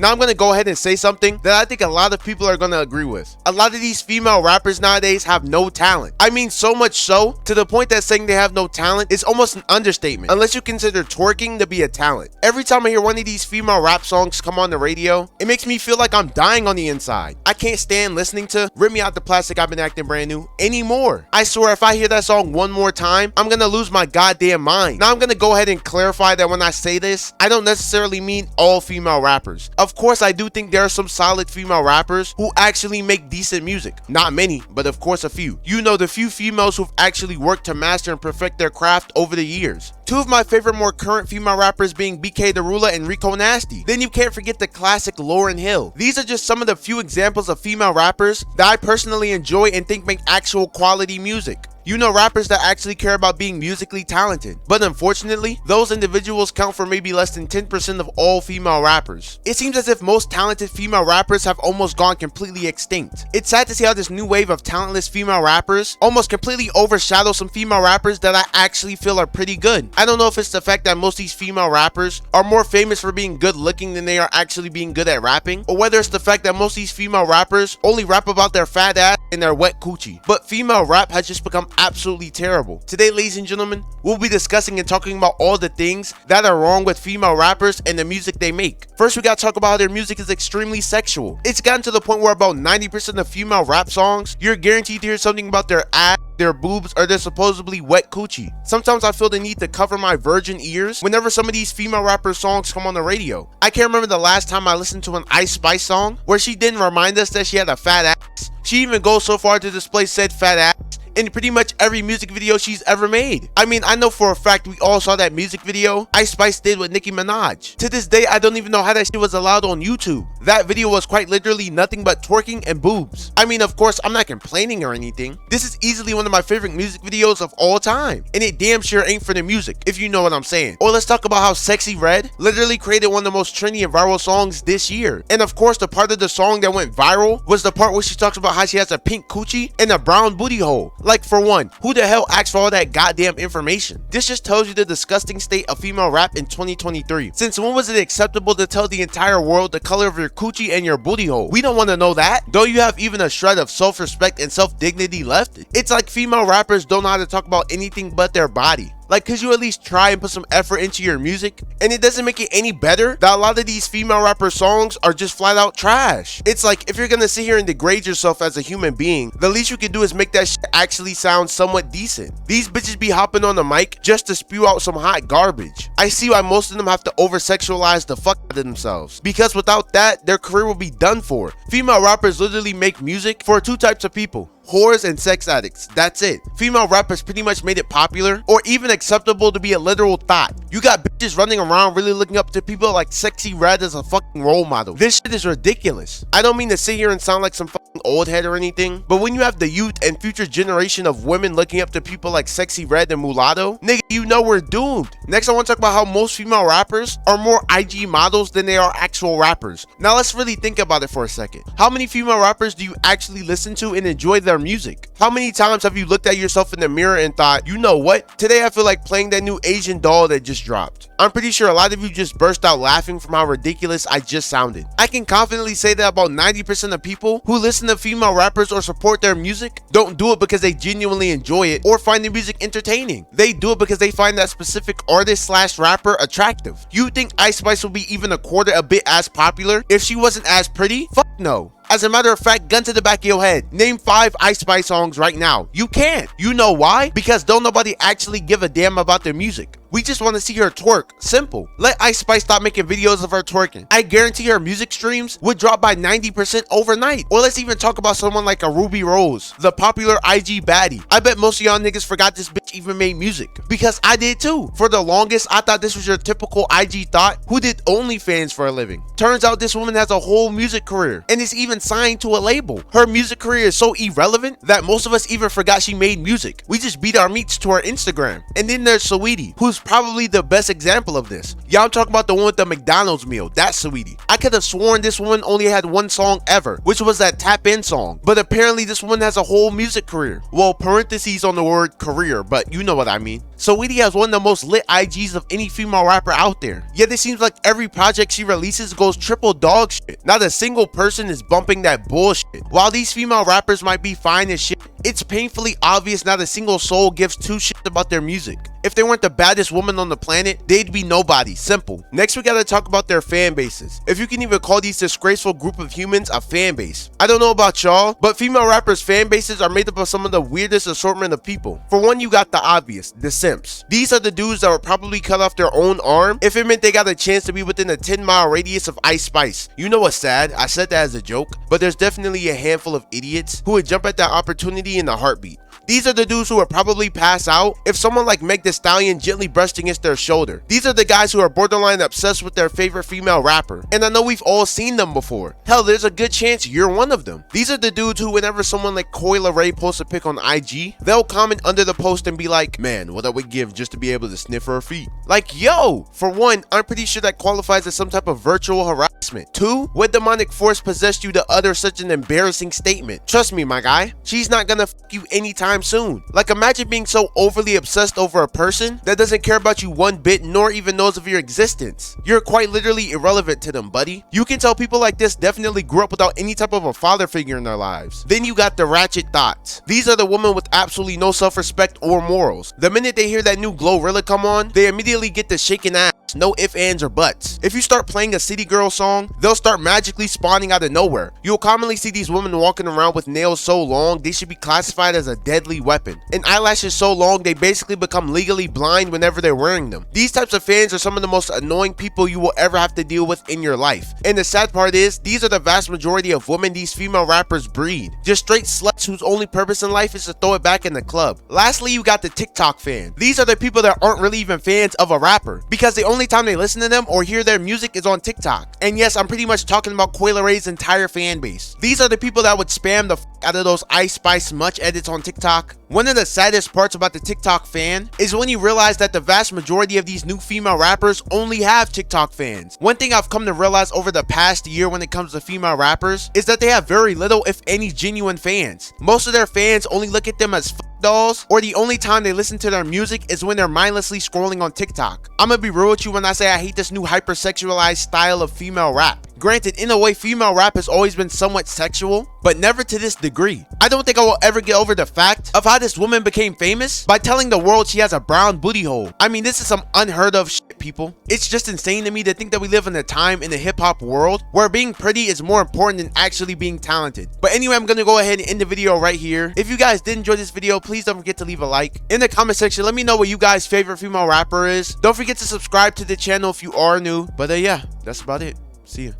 Now I'm gonna go ahead and say something that I think a lot of people are gonna agree with. A lot of these female rappers nowadays have no talent. I mean, so much so to the point that saying they have no talent is almost an understatement, unless you consider twerking to be a talent. Every time I hear one of these female rap songs come on the radio, it makes me feel like I'm dying on the inside. I can't stand listening to Rip Me Out the Plastic, I've Been Acting Brand New anymore. I swear if I hear that song one more time, I'm gonna lose my goddamn mind. Now I'm gonna go ahead and clarify that when I say this, I don't necessarily mean all female rappers. Of course, I do think there are some solid female rappers who actually make decent music. Not many, but of course a few. You know, the few females who've actually worked to master and perfect their craft over the years. Two of my favorite more current female rappers being BK the Ruler and Rico Nasty. Then you can't forget the classic Lauryn Hill. These are just some of the few examples of female rappers that I personally enjoy and think make actual quality music. You know, rappers that actually care about being musically talented. But unfortunately, those individuals count for maybe less than 10% of all female rappers. It seems as if most talented female rappers have almost gone completely extinct. It's sad to see how this new wave of talentless female rappers almost completely overshadow some female rappers that I actually feel are pretty good. I don't know if it's the fact that most of these female rappers are more famous for being good looking than they are actually being good at rapping, or whether it's the fact that most of these female rappers only rap about their fat ass and their wet coochie. But female rap has just become absolutely terrible. Today, ladies and gentlemen, we'll be discussing and talking about all the things that are wrong with female rappers and the music they make. First, we gotta talk about how their music is extremely sexual. It's gotten to the point where about 90% of female rap songs, you're guaranteed to hear something about their ass, their boobs, or their supposedly wet coochie. Sometimes I feel the need to cover my virgin ears whenever some of these female rapper songs come on the radio. I can't remember the last time I listened to an Ice Spice song where she didn't remind us that she had a fat ass. She even goes so far to display said fat ass in pretty much every music video she's ever made. I mean, I know for a fact we all saw that music video Ice Spice did with Nicki Minaj. To this day, I don't even know how that shit was allowed on YouTube. That video was quite literally nothing but twerking and boobs. I mean, of course, I'm not complaining or anything. This is easily one of my favorite music videos of all time, and it damn sure ain't for the music, if you know what I'm saying. Or let's talk about how Sexy Red literally created one of the most trendy and viral songs this year. And of course, the part of the song that went viral was the part where she talks about how she has a pink coochie and a brown booty hole. Like, for one, who the hell asked for all that goddamn information? This just tells you the disgusting state of female rap in 2023. Since when was it acceptable to tell the entire world the color of your coochie and your booty hole? We don't want to know that. Don't you have even a shred of self-respect and self-dignity left? It's like female rappers don't know how to talk about anything but their body. Like, could you at least try and put some effort into your music? And it doesn't make it any better that a lot of these female rapper songs are just flat out trash. It's like, if you're gonna sit here and degrade yourself as a human being, the least you can do is make that shit actually sound somewhat decent. These bitches be hopping on the mic just to spew out some hot garbage. I see why most of them have to over-sexualize the fuck out of themselves, because without that, their career will be done for. Female rappers literally make music for two types of people: whores and sex addicts. That's it. Female rappers pretty much made it popular or even acceptable to be a literal thought. You got bitches running around really looking up to people like Sexy Red as a fucking role model. This shit is ridiculous. I don't mean to sit here and sound like some fucking old head or anything, but when you have the youth and future generation of women looking up to people like Sexy Red and Mulatto, nigga, you know we're doomed. Next, I want to talk about how most female rappers are more IG models than they are actual rappers. Now let's really think about it for a second. How many female rappers do you actually listen to and enjoy their music? How many times have you looked at yourself in the mirror and thought, you know what, today I feel like playing that new Asian doll that just dropped? I'm pretty sure a lot of you just burst out laughing from how ridiculous I just sounded. I can confidently say that about 90% of people who listen to female rappers or support their music don't do it because they genuinely enjoy it or find the music entertaining. They do it because they find that specific artist slash rapper attractive. You think Ice Spice would be even a quarter a bit as popular if she wasn't as pretty? Fuck no. As a matter of fact, gun to the back of your head, name 5 Ice Spice songs right now. You can't. You know why? Because don't nobody actually give a damn about their music. We just want to see her twerk. Simple. Let Ice Spice stop making videos of her twerking. I guarantee her music streams would drop by 90% overnight. Or let's even talk about someone like a Ruby Rose, the popular IG baddie. I bet most of y'all niggas forgot this bitch even made music, because I did too. For the longest, I thought this was your typical IG thought who did OnlyFans for a living. Turns out this woman has a whole music career and is even signed to a label. Her music career is so irrelevant that most of us even forgot she made music. We just beat our meats to her Instagram. And then there's Saweetie, who's probably the best example of this. Y'all talking about the one with the McDonald's meal. That's Saweetie. I could have sworn this woman only had one song ever, which was that Tap In song. But apparently this woman has a whole music career. Well, parentheses on the word career, but you know what I mean. Saweetie has one of the most lit IGs of any female rapper out there. Yet it seems like every project she releases goes triple dog shit. Not a single person is bumping that bullshit. While these female rappers might be fine as shit, it's painfully obvious not a single soul gives two shits about their music. If they weren't the baddest woman on the planet, they'd be nobody. Simple. Next, we gotta talk about their fan bases. If you can even call these disgraceful group of humans a fan base. I don't know about y'all, but female rappers' fan bases are made up of some of the weirdest assortment of people. For one, you got the obvious, the simps. These are the dudes that would probably cut off their own arm if it meant they got a chance to be within a 10-mile radius of Ice Spice. You know what's sad? I said that as a joke, but there's definitely a handful of idiots who would jump at that opportunity in a heartbeat. These are the dudes who would probably pass out if someone like Meg Thee Stallion gently brushed against their shoulder. These are the guys who are borderline obsessed with their favorite female rapper. And I know we've all seen them before. Hell, there's a good chance you're one of them. These are the dudes who, whenever someone like Coi Leray posts a pic on IG, they'll comment under the post and be like, man, what I would give just to be able to sniff her feet. Like, yo! For one, I'm pretty sure that qualifies as some type of virtual harassment. Two, what demonic force possessed you to utter such an embarrassing statement? Trust me, my guy, she's not gonna fuck you anytime soon. Like, imagine being so overly obsessed over a person that doesn't care about you one bit nor even knows of your existence. You're quite literally irrelevant to them, buddy. You can tell people like this definitely grew up without any type of a father figure in their lives. Then you got the ratchet thoughts. These are the women with absolutely no self-respect or morals. The minute they hear that new Glorilla come on, they immediately get the shaking ass. No ifs, ands, or buts. If you start playing a City Girl song, they'll start magically spawning out of nowhere. You'll commonly see these women walking around with nails so long they should be classified as a deadly weapon, and eyelashes so long they basically become legally blind whenever they're wearing them. These types of fans are some of the most annoying people you will ever have to deal with in your life. And the sad part is, these are the vast majority of women these female rappers breed. Just straight sluts whose only purpose in life is to throw it back in the club. Lastly, you got the TikTok fan. These are the people that aren't really even fans of a rapper, because the only time they listen to them or hear their music is on TikTok. And yes, I'm pretty much talking about Coi Leray's entire fan base. These are the people that would spam the out of those Ice Spice much edits on TikTok. One of the saddest parts about the TikTok fan is when you realize that the vast majority of these new female rappers only have TikTok fans. One thing I've come to realize over the past year when it comes to female rappers is that they have very little, if any, genuine fans. Most of their fans only look at them as dolls, or the only time they listen to their music is when they're mindlessly scrolling on TikTok. I'm gonna be real with you when I say I hate this new hypersexualized style of female rap. Granted, in a way, female rap has always been somewhat sexual, but never to this degree. I don't think I will ever get over the fact of how this woman became famous by telling the world she has a brown booty hole. I mean, this is some unheard of shit, people. It's just insane to me to think that we live in a time in the hip-hop world where being pretty is more important than actually being talented. But anyway, I'm gonna go ahead and end the video right here. If you guys did enjoy this video, please don't forget to leave a like. In the comment section, let me know what you guys' favorite female rapper is. Don't forget to subscribe to the channel if you are new. But yeah, that's about it. See ya.